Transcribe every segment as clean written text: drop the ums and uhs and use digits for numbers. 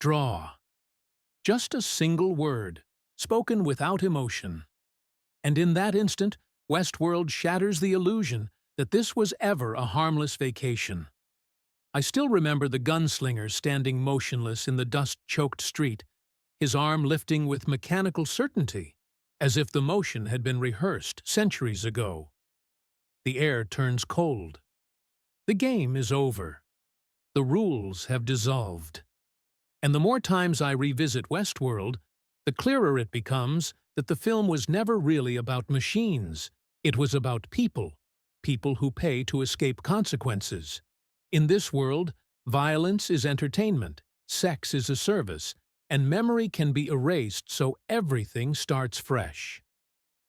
Withdraw. Just a single word, spoken without emotion. And in that instant, Westworld shatters the illusion that this was ever a harmless vacation. I still remember the gunslinger standing motionless in the dust-choked street, his arm lifting with mechanical certainty, as if the motion had been rehearsed centuries ago. The air turns cold. The game is over. The rules have dissolved. And the more times I revisit Westworld, the clearer it becomes that the film was never really about machines. It was about people, people who pay to escape consequences. In this world, violence is entertainment, sex is a service, and memory can be erased so everything starts fresh.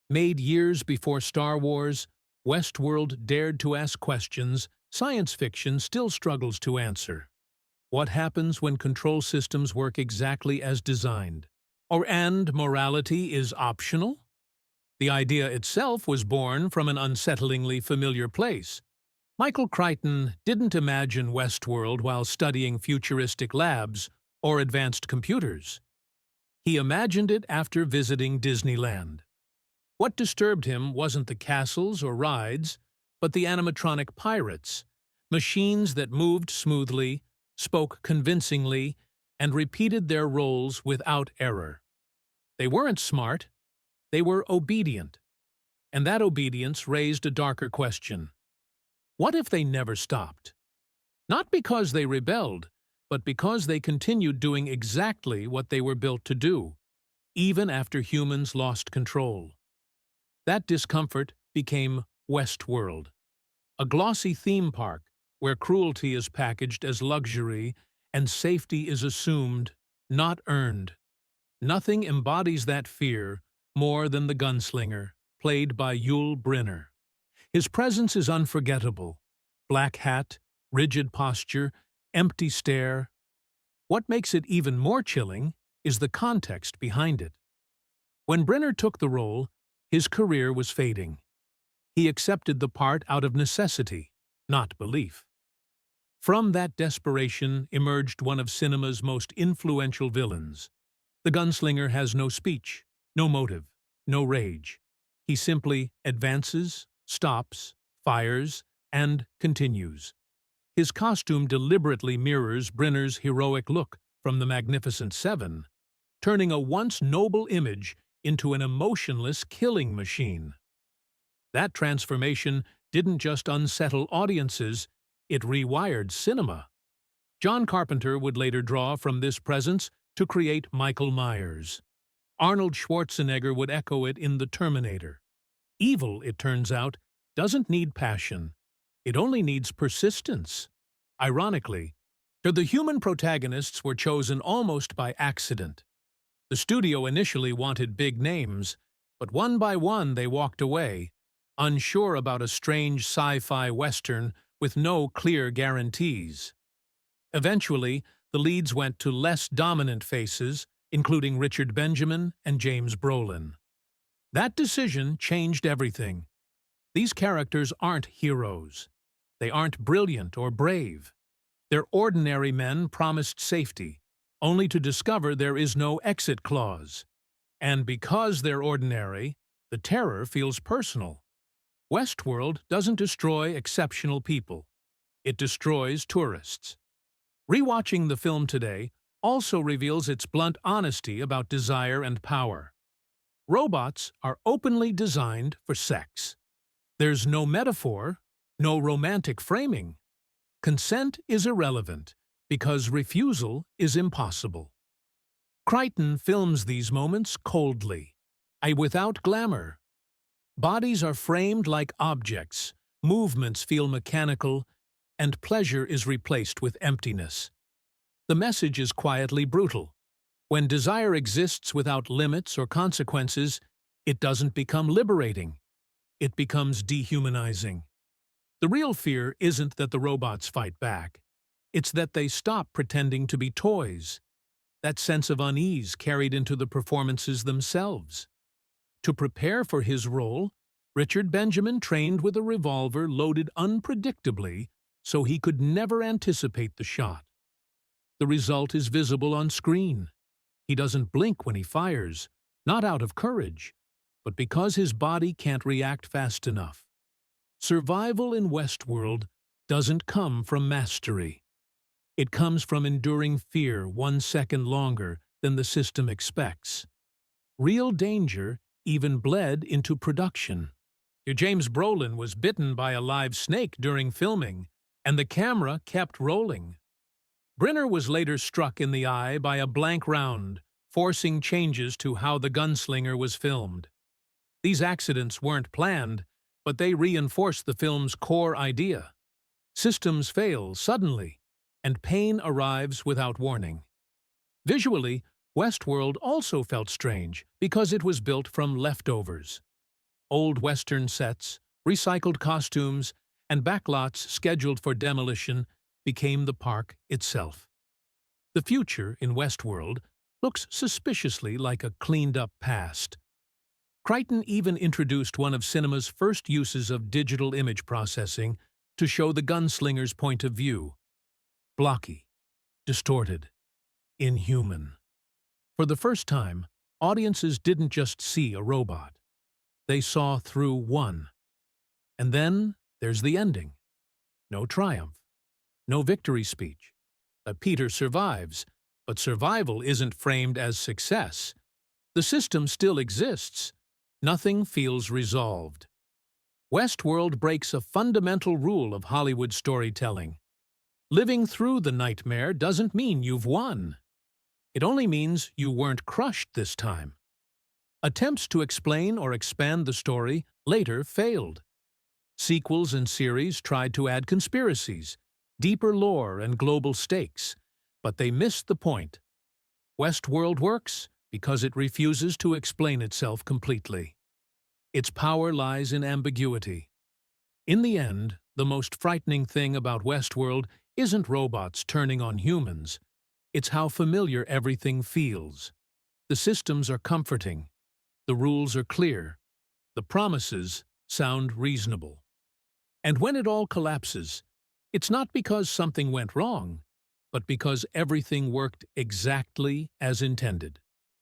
Made years before Star Wars, Westworld dared to ask questions science fiction still struggles to answer. What happens when control systems work exactly as designed? And morality is optional? The idea itself was born from an unsettlingly familiar place. Michael Crichton didn't imagine Westworld while studying futuristic labs or advanced computers. He imagined it after visiting Disneyland. What disturbed him wasn't the castles or rides, but the animatronic pirates, machines that moved smoothly, spoke convincingly, and repeated their roles without error. They weren't smart, they were obedient. And that obedience raised a darker question. What if they never stopped? Not because they rebelled, but because they continued doing exactly what they were built to do, even after humans lost control. That discomfort became Westworld, a glossy theme park where cruelty is packaged as luxury and safety is assumed, not earned. Nothing embodies that fear more than the gunslinger, played by Yul Brynner. His presence is unforgettable. Black hat, rigid posture, empty stare. What makes it even more chilling is the context behind it. When Brynner took the role, his career was fading. He accepted the part out of necessity, not belief. From that desperation emerged one of cinema's most influential villains. The gunslinger has no speech, no motive, no rage. He simply advances, stops, fires, and continues. His costume deliberately mirrors Brynner's heroic look from The Magnificent Seven, turning a once noble image into an emotionless killing machine. That transformation didn't just unsettle audiences, it rewired cinema. John Carpenter would later draw from this presence to create Michael Myers. Arnold Schwarzenegger would echo it in The Terminator. Evil, it turns out, doesn't need passion. It only needs persistence. Ironically, the human protagonists were chosen almost by accident. The studio initially wanted big names, but one by one they walked away, unsure about a strange sci-fi western with no clear guarantees. Eventually, the leads went to less dominant faces, including Richard Benjamin and James Brolin. That decision changed everything. These characters aren't heroes. They aren't brilliant or brave. They're ordinary men promised safety, only to discover there is no exit clause. And because they're ordinary, the terror feels personal. Westworld doesn't destroy exceptional people. It destroys tourists. Rewatching the film today also reveals its blunt honesty about desire and power. Robots are openly designed for sex. There's no metaphor, no romantic framing. Consent is irrelevant because refusal is impossible. Crichton films these moments coldly, without glamour. Bodies are framed like objects, movements feel mechanical, and pleasure is replaced with emptiness. The message is quietly brutal. When desire exists without limits or consequences, it doesn't become liberating. It becomes dehumanizing. The real fear isn't that the robots fight back. It's that they stop pretending to be toys. That sense of unease carried into the performances themselves. To prepare for his role, Richard Benjamin trained with a revolver loaded unpredictably so he could never anticipate the shot. The result is visible on screen. He doesn't blink when he fires, not out of courage, but because his body can't react fast enough. Survival in Westworld doesn't come from mastery. It comes from enduring fear 1 second longer than the system expects. Real danger even bled into production. James Brolin was bitten by a live snake during filming, and the camera kept rolling. Brenner was later struck in the eye by a blank round, forcing changes to how the gunslinger was filmed. These accidents weren't planned, but they reinforced the film's core idea. Systems fail suddenly, and pain arrives without warning. Visually, Westworld also felt strange because it was built from leftovers. Old Western sets, recycled costumes, and backlots scheduled for demolition became the park itself. The future in Westworld looks suspiciously like a cleaned-up past. Crichton even introduced one of cinema's first uses of digital image processing to show the gunslinger's point of view. Blocky, distorted, inhuman. For the first time, audiences didn't just see a robot. They saw through one. And then there's the ending. No triumph. No victory speech. Peter survives, but survival isn't framed as success. The system still exists. Nothing feels resolved. Westworld breaks a fundamental rule of Hollywood storytelling. Living through the nightmare doesn't mean you've won. It only means you weren't crushed this time. Attempts to explain or expand the story later failed. Sequels and series tried to add conspiracies, deeper lore, and global stakes, but they missed the point. Westworld works because it refuses to explain itself completely. Its power lies in ambiguity. In the end, the most frightening thing about Westworld isn't robots turning on humans. It's how familiar everything feels. The systems are comforting. The rules are clear. The promises sound reasonable. And when it all collapses, it's not because something went wrong, but because everything worked exactly as intended.